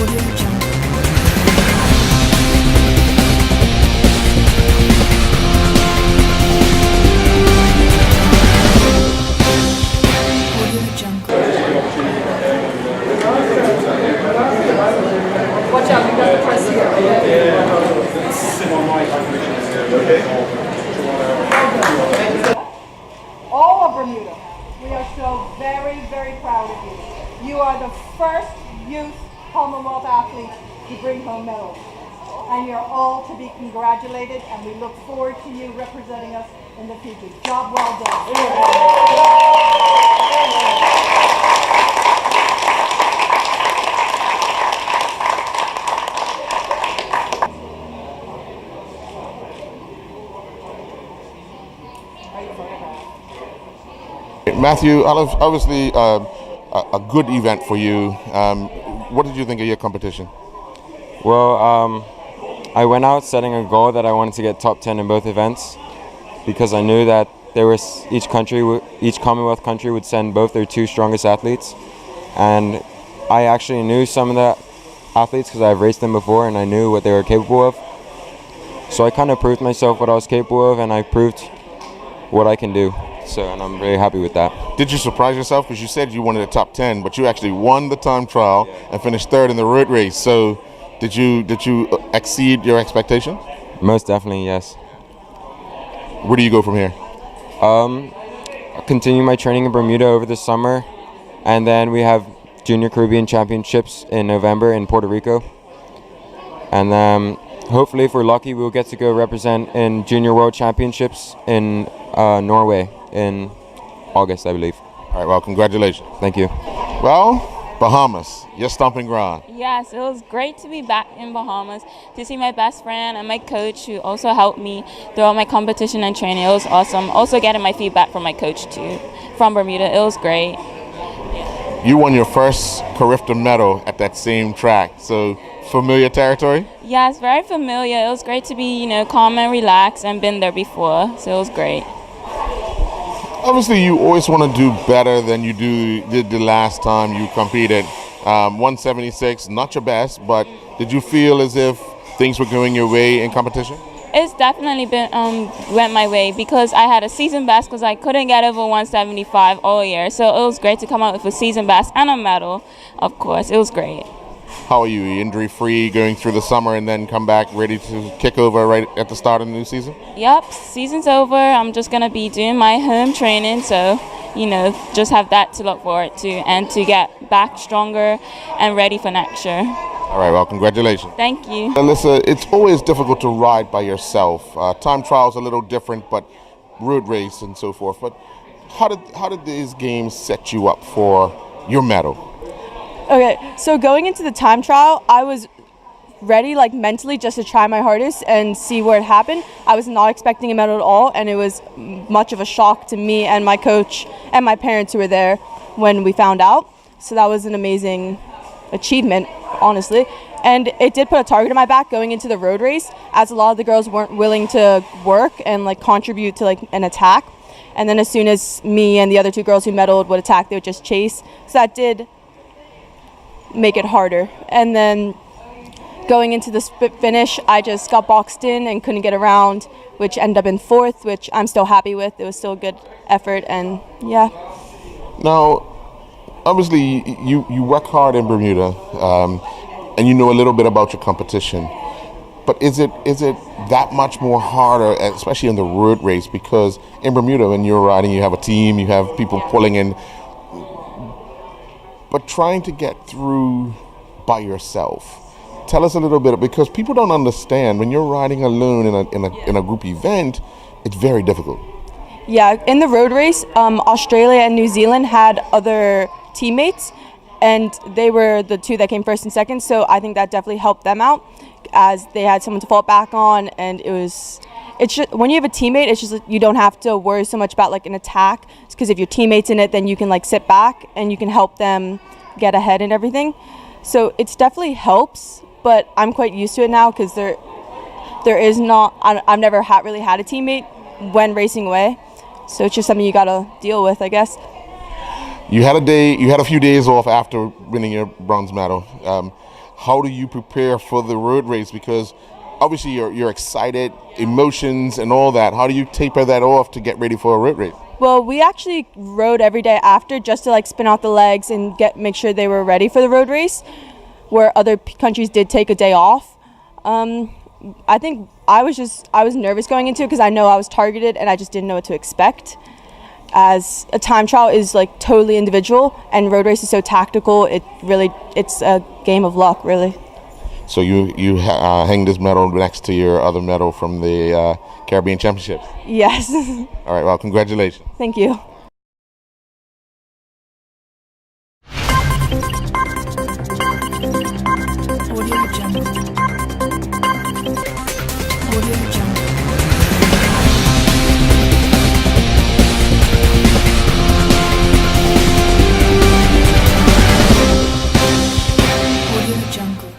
Watch out, you got to press here. All of Bermuda, we are so very, very proud of you. You are the first youth Commonwealth athlete to bring home medals. And you're all to be congratulated, and we look forward to you representing us in the future. Job well done. Matthew, obviously a good event for you. What did you think of your competition? Well, I went out setting a goal that I wanted to get top 10 in both events because I knew that each Commonwealth country would send both their two strongest athletes, and I actually knew some of the athletes because I've raced them before and I knew what they were capable of. So I kind of proved myself what I was capable of, and I proved what I can do. And I'm very happy with that. Did you surprise yourself? Because you said you wanted a top 10, but you actually won the time trial and finished third in the road race. So did you exceed your expectation? Most definitely, yes. Where do you go from here? I'll continue my training in Bermuda over the summer, and then we have Junior Caribbean Championships in November in Puerto Rico. And hopefully, if we're lucky, we'll get to go represent in Junior World Championships in Norway in August, I believe. All right, well, congratulations. Thank you. Well, Bahamas, your stomping ground. Yes, it was great to be back in Bahamas, to see my best friend and my coach who also helped me throughout my competition and training. It was awesome. Also getting my feedback from my coach too, from Bermuda. It was great. Yeah. You won your first Carifta medal at that same track, so familiar territory? Yes, very familiar. It was great to be, calm and relaxed and been there before, so it was great. Obviously, you always want to do better than you did the last time you competed. 176, not your best, but did you feel as if things were going your way in competition? It's definitely been went my way because I had a season best because I couldn't get over 175 all year. So it was great to come out with a season best and a medal, of course. It was great. How are you? Injury-free going through the summer and then come back ready to kick over right at the start of the new season? Yep, season's over. I'm just going to be doing my home training, so, just have that to look forward to and to get back stronger and ready for next year. All right, well, congratulations. Thank you. Alyssa, it's always difficult to ride by yourself. Time trial's a little different, but road race and so forth. But how did these games set you up for your medal? Okay, so going into the time trial, I was ready, mentally, just to try my hardest and see where it happened. I was not expecting a medal at all, and it was much of a shock to me and my coach and my parents who were there when we found out. So that was an amazing achievement, honestly. And it did put a target on my back going into the road race, as a lot of the girls weren't willing to work and contribute to an attack. And then as soon as me and the other two girls who medaled would attack, they would just chase. So that did make it harder. And then going into the finish, I just got boxed in and couldn't get around, which ended up in fourth, which I'm still happy with. It was still a good effort, and yeah. Now, obviously, you work hard in Bermuda, and you know a little bit about your competition. But is it that much more harder, especially in the road race? Because in Bermuda, when you're riding, you have a team, you have people pulling in. But trying to get through by yourself, tell us a little bit, because people don't understand when you're riding alone in a group event, it's very difficult. Yeah, in the road race, Australia and New Zealand had other teammates, and they were the two that came first and second. So I think that definitely helped them out, as they had someone to fall back on, and it's just, when you have a teammate, it's just you don't have to worry so much about an attack, because if your teammate's in it, then you can sit back and you can help them get ahead and everything. So it's definitely helps, but I'm quite used to it now, because there is not, I've never really had a teammate when racing away, so it's just something you gotta deal with, I guess. You had a few days off after winning your bronze medal. how do you prepare for the road race? Because obviously you're excited, emotions and all that. How do you taper that off to get ready for a road race? Well, we actually rode every day after just to like spin out the legs and make sure they were ready for the road race, where other countries did take a day off. I think I was nervous going into it because I know I was targeted and I just didn't know what to expect. As a time trial is like totally individual and road race is so tactical, it's a game of luck, really. So you hang this medal next to your other medal from the Caribbean Championships? Yes. All right, well, congratulations. Thank you. Audio Jungle. Audio Jungle. Audio Jungle.